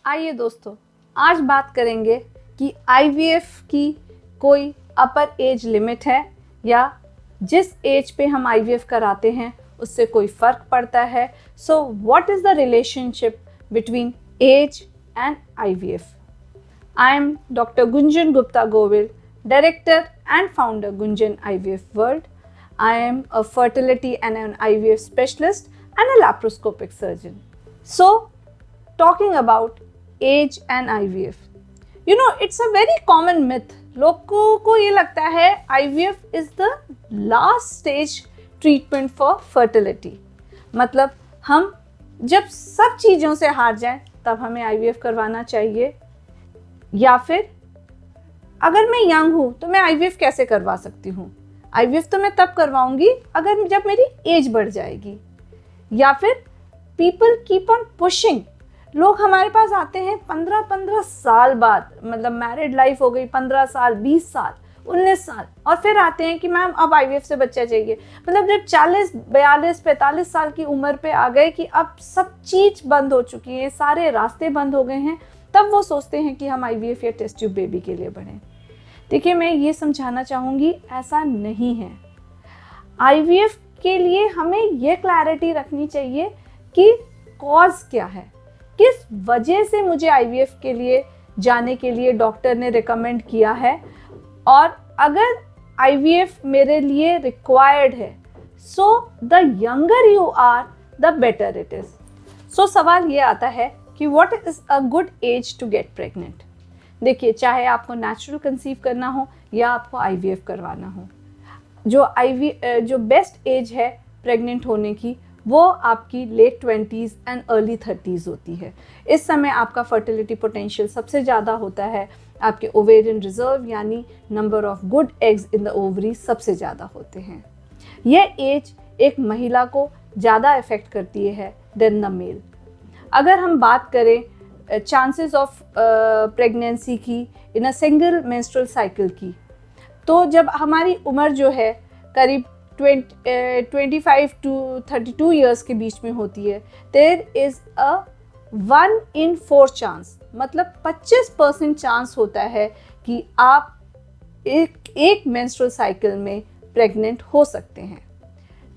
आइए दोस्तों, आज बात करेंगे कि आईवीएफ की कोई अपर एज लिमिट है या जिस एज पे हम आईवीएफ कराते हैं उससे कोई फ़र्क पड़ता है। So what is the relationship between age and IVF? I am doctor Gunjan Gupta Govil, director and founder Gunjan IVF World. I am a fertility and an IVF specialist and a laparoscopic surgeon. So, talking about age and IVF. You know, it's a very common myth. लोगों को ये लगता है IVF is the last stage treatment for fertility. मतलब हम जब सब चीज़ों से हार जाएं तब हमें IVF करवाना चाहिए, या फिर अगर मैं यंग हूँ तो मैं IVF कैसे करवा सकती हूँ? IVF तो मैं तब करवाऊंगी अगर जब मेरी एज बढ़ जाएगी। या फिर पीपल कीप ऑन पुशिंग, लोग हमारे पास आते हैं 15 साल बाद, मतलब मैरिड लाइफ हो गई 15 साल, 20 साल, 19 साल, और फिर आते हैं कि मैम अब IVF से बच्चा चाहिए। मतलब जब 40, 42, 45 साल की उम्र पे आ गए कि अब सब चीज़ बंद हो चुकी है, सारे रास्ते बंद हो गए हैं, तब वो सोचते हैं कि हम IVF या टेस्ट ट्यूब बेबी के लिए बढ़ें। देखिए, मैं ये समझाना चाहूँगी, ऐसा नहीं है। IVF के लिए हमें ये क्लैरिटी रखनी चाहिए कि कॉज क्या है, किस वजह से मुझे IVF के लिए जाने के लिए डॉक्टर ने रिकमेंड किया है, और अगर IVF मेरे लिए रिक्वायर्ड है, so the younger you are the better it is. So सवाल ये आता है कि what is a good age to get pregnant. देखिए, चाहे आपको नेचुरल कंसीव करना हो या आपको IVF करवाना हो, जो बेस्ट एज है प्रेग्नेंट होने की वो आपकी late 20s and early 30s होती है। इस समय आपका फर्टिलिटी पोटेंशियल सबसे ज़्यादा होता है, आपके ओवेरियन रिजर्व यानी number of good eggs in the ovary सबसे ज़्यादा होते हैं। यह एज एक महिला को ज़्यादा इफ़ेक्ट करती है देन द मेल। अगर हम बात करें चांसेस ऑफ प्रेगनेंसी की इन अ सिंगल मेंस्ट्रुअल साइकिल की, तो जब हमारी उम्र जो है करीब 25 to 32 ईयर्स के बीच में होती है, there is a 1 in 4 chance, मतलब 25% चांस होता है कि आप एक मेंस्ट्रुअल साइकिल में प्रेग्नेंट हो सकते हैं।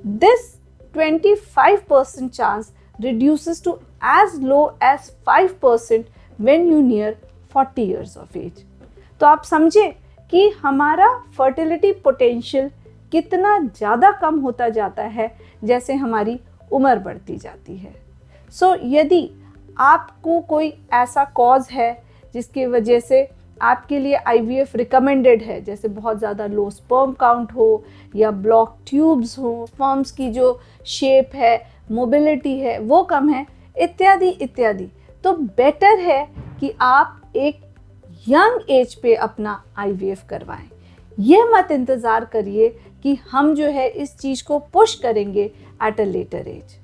This 25% chance reduces to as low as 5% when you near 40 years of age। तो आप समझे कि हमारा फर्टिलिटी पोटेंशियल कितना ज़्यादा कम होता जाता है जैसे हमारी उम्र बढ़ती जाती है। सो यदि आपको कोई ऐसा कॉज है जिसकी वजह से आपके लिए IVF रिकमेंडेड है, जैसे बहुत ज़्यादा लो स्पर्म काउंट हो या ब्लॉक ट्यूब्स हो, स्पर्म्स की जो शेप है, मोबिलिटी है वो कम है, इत्यादि इत्यादि, तो बेटर है कि आप एक यंग एज पे अपना IVF करवाएं। यह मत इंतज़ार करिए कि हम जो है इस चीज़ को पुश करेंगे एट अ लेटर एज।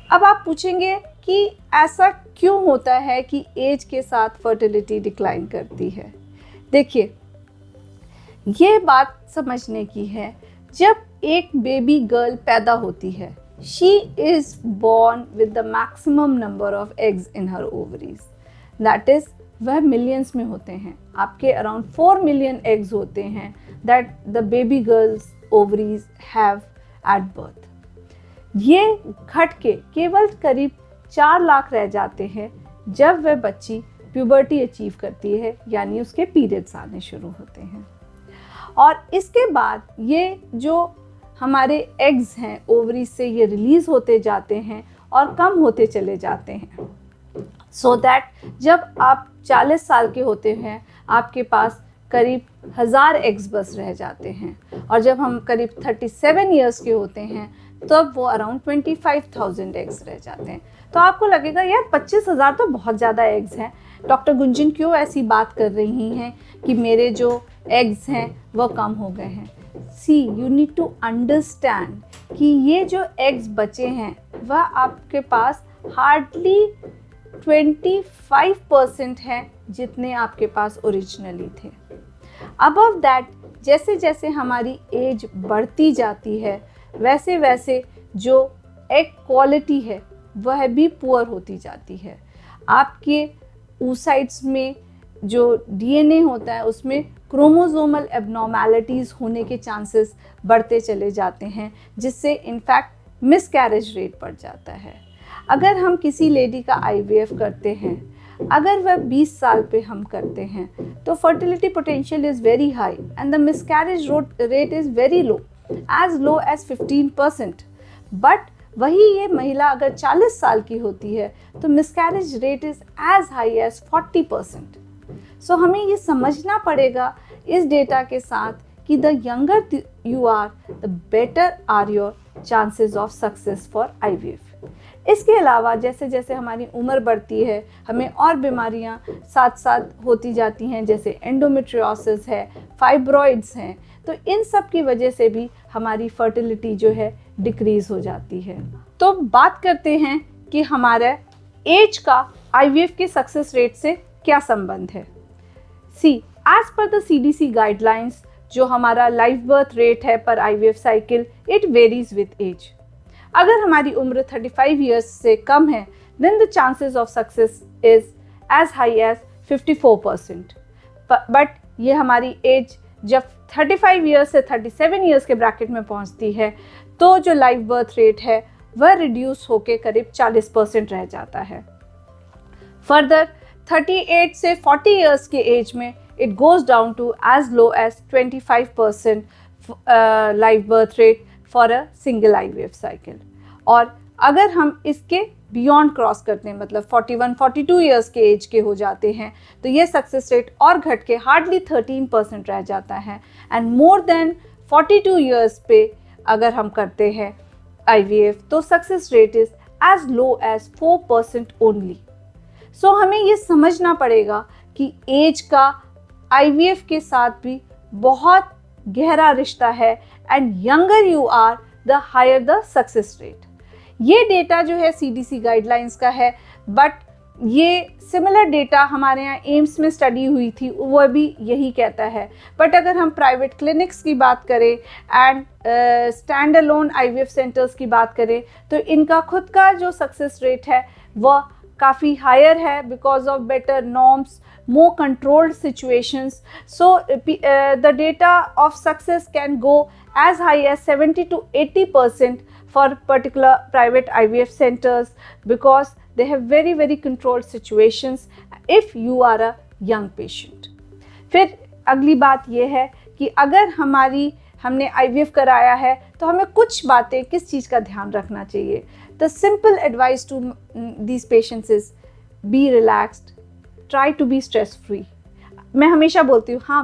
अब आप पूछेंगे कि ऐसा क्यों होता है कि एज के साथ फर्टिलिटी डिक्लाइन करती है। देखिए, ये बात समझने की है, जब एक बेबी गर्ल पैदा होती है, she is born with the maximum number of eggs in her ovaries. That is, वह मिलियंस में होते हैं, आपके अराउंड 4 million eggs होते हैं that the baby girl's ovaries have at birth. ये घट के केवल करीब 4 लाख रह जाते हैं जब वह बच्ची प्यूबर्टी अचीव करती है, यानी उसके पीरियड्स आने शुरू होते हैं। और इसके बाद ये जो हमारे एग्स हैं ओवरी से, ये रिलीज़ होते जाते हैं और कम होते चले जाते हैं, सो दैट जब आप 40 साल के होते हैं आपके पास करीब 1000 एग्स बस रह जाते हैं, और जब हम करीब 37 ईयर्स के होते हैं तब वो अराउंड 25,000 एग्स रह जाते हैं। तो आपको लगेगा यार 25,000 तो बहुत ज़्यादा एग्स हैं, डॉक्टर गुंजन क्यों ऐसी बात कर रही हैं कि मेरे जो एग्स हैं वो कम हो गए हैं। सी, यू नीड टू अंडरस्टैंड कि ये जो एग्स बचे हैं वह आपके पास हार्डली 25% हैं जितने आपके पास ओरिजिनली थे। अबव दैट, जैसे जैसे हमारी एज बढ़ती जाती है वैसे वैसे जो एग क्वालिटी है वह भी पुअर होती जाती है। आपके oocytes में जो DNA होता है उसमें क्रोमोसोमल एबनॉर्मैलिटीज़ होने के चांसेस बढ़ते चले जाते हैं, जिससे इनफैक्ट मिसकैरेज रेट बढ़ जाता है। अगर हम किसी लेडी का IVF करते हैं, अगर वह 20 साल पे हम करते हैं, तो fertility potential is very high and the miscarriage rate is very low, as low as 15%। But वही ये महिला अगर 40 साल की होती है तो miscarriage rate is as high as 40%। So हमें ये समझना पड़ेगा इस डेटा के साथ कि the younger you are the better are your chances of success for IVF। इसके अलावा जैसे जैसे हमारी उम्र बढ़ती है, हमें और बीमारियां साथ साथ होती जाती हैं, जैसे एंडोमेट्रियोसिस है, फाइब्रॉइड्स हैं, तो इन सब की वजह से भी हमारी फर्टिलिटी जो है डिक्रीज़ हो जाती है। तो बात करते हैं कि हमारे एज का IVF के सक्सेस रेट से क्या संबंध है। As per the CDC guidelines, जो हमारा लाइव बर्थ रेट है पर IVF cycle, it varies with age. अगर हमारी उम्र 35 ईयर्स से कम है, then the chances of success is as high as 54%। But ये हमारी एज जब 35 ईयर्स से 37 ईयर्स के ब्रैकेट में पहुंचती है, तो जो लाइव बर्थ रेट है वह रिड्यूस होकर करीब 40% रह जाता है। फर्दर 38 से 40 ईयर्स के एज में it goes down to as low as 25% live birth rate for a single IVF cycle. और अगर हम इसके बियॉन्ड क्रॉस करते हैं, मतलब 41-42 ईयर्स के एज के हो जाते हैं, तो ये सक्सेस रेट और घट के हार्डली 13% रह जाता है। एंड मोर देन 42 ईयर्स पे अगर हम करते हैं IVF, तो success rate is as low as 4% only. So हमें ये समझना पड़ेगा कि एज का IVF के साथ भी बहुत गहरा रिश्ता है, and younger you are the higher the success rate. ये डेटा जो है CDC गाइडलाइंस का है, बट ये सिमिलर डेटा हमारे यहाँ एम्स में स्टडी हुई थी, वो भी यही कहता है। बट अगर हम प्राइवेट क्लिनिक्स की बात करें and stand alone IVF centres की बात करें, तो इनका खुद का जो सक्सेस रेट है वह काफ़ी हायर है, because of better norms, more controlled situations. So the data of success can go as high as 70 to 80% for particular private IVF centers, because they have very very controlled situations if you are a young patient. फिर अगली बात ये है कि अगर हमने IVF कराया है तो हमें कुछ बातें, किस चीज़ का ध्यान रखना चाहिए। The simple advice to these patients is be relaxed, try to be stress free. मैं हमेशा बोलती हूँ, हाँ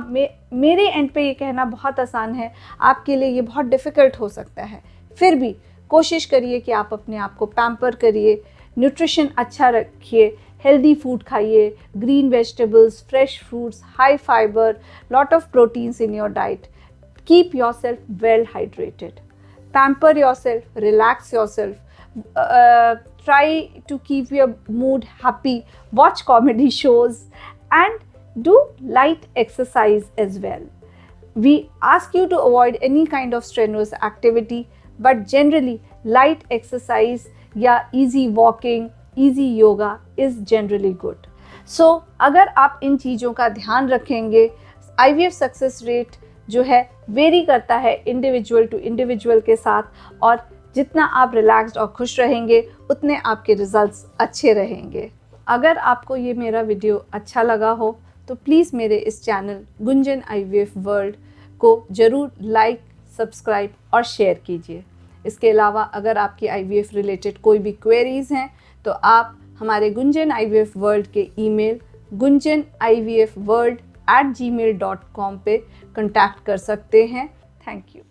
मेरे एंड पे ये कहना बहुत आसान है, आपके लिए ये बहुत डिफ़िकल्ट हो सकता है, फिर भी कोशिश करिए कि आप अपने आप को पैम्पर करिए, न्यूट्रिशन अच्छा रखिए, हेल्दी फूड खाइए, green vegetables, fresh fruits, high fibre, lot of proteins in your diet, keep your self well hydrated, pamper your self, relax your self, try to keep your mood happy, watch comedy shows and do light exercise as well. We ask you to avoid any kind of strenuous activity, but generally light exercise या easy walking, easy yoga is generally good. So अगर आप इन चीज़ों का ध्यान रखेंगे, IVF success rate जो है very करता है इंडिविजुअल टू इंडिविजुअल के साथ, और जितना आप रिलैक्स्ड और खुश रहेंगे उतने आपके रिजल्ट्स अच्छे रहेंगे। अगर आपको ये मेरा वीडियो अच्छा लगा हो तो प्लीज़ मेरे इस चैनल गुंजन IVF वर्ल्ड को ज़रूर लाइक, सब्सक्राइब और शेयर कीजिए। इसके अलावा अगर आपकी IVF रिलेटेड कोई भी क्वेरीज़ हैं तो आप हमारे गुंजन IVF वर्ल्ड के ईमेल gunjanivfworld@gmail.com पे कॉन्टैक्ट कर सकते हैं। Thank you.